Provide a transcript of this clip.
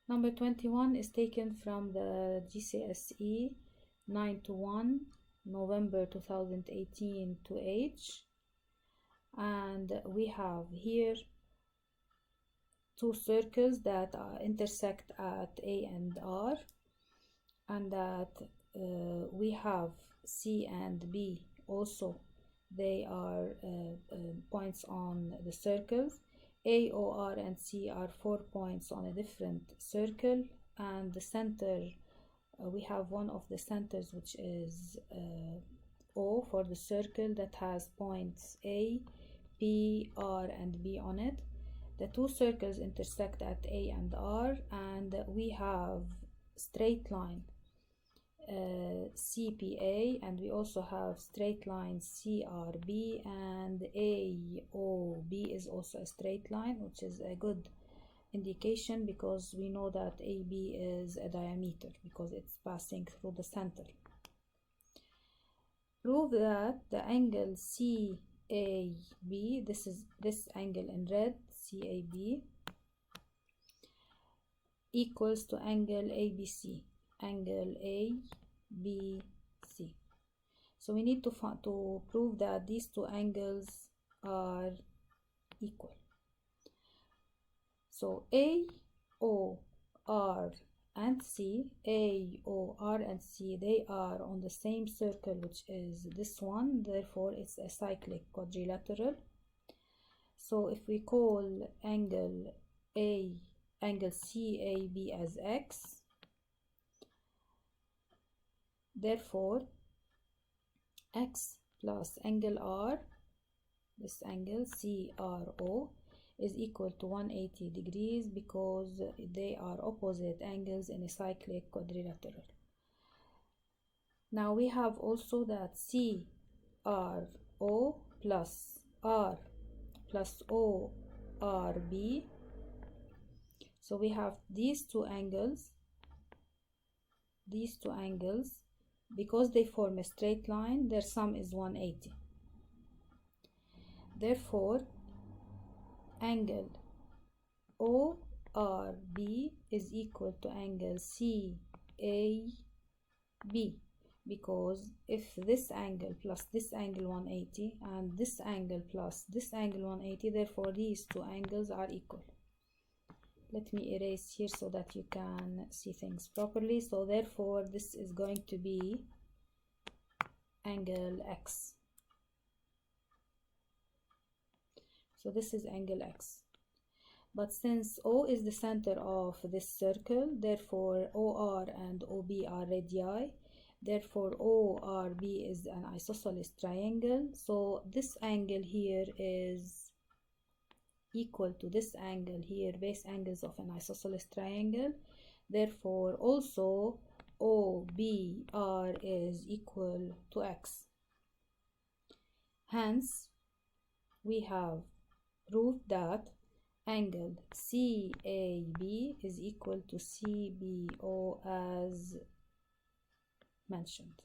Number 21 is taken from the GCSE 9-1 November 2018 to H, and we have here two circles that intersect at A and R, and that we have C and B also, they are points on the circles. A, O, R, and C are 4 points on a different circle, and the center, we have one of the centers which is O for the circle that has points A, P, R, and B on it. The two circles intersect at A and R, and we have straight line CPA, and we also have straight line CRB, and AOB is also a straight line, which is a good indication because we know that AB is a diameter because it's passing through the center. Prove that the angle CAB, this is this angle in red, CAB, equals to angle ABC, angle ABC. So we need to prove that these two angles are equal. So AOR and C, AOR and C, they are on the same circle, which is this one, therefore it's a cyclic quadrilateral. So if we call angle CAB as X, therefore X plus angle R, this angle CRO, is equal to 180 degrees because they are opposite angles in a cyclic quadrilateral. Now we have also that CRO plus R plus ORB. So we have these two angles, because they form a straight line, their sum is 180. Therefore, angle ORB is equal to angle CAB, because if this angle plus this angle 180 and this angle plus this angle 180, therefore these two angles are equal. Let me erase here so that you can see things properly. So therefore this is going to be angle X. So this is angle X. But since O is the center of this circle, therefore OR and OB are radii. Therefore ORB is an isosceles triangle. So this angle here is equal to this angle here, base angles of an isosceles triangle. Therefore also OBR is equal to X. Hence we have proved that angle CAB is equal to CBO as mentioned.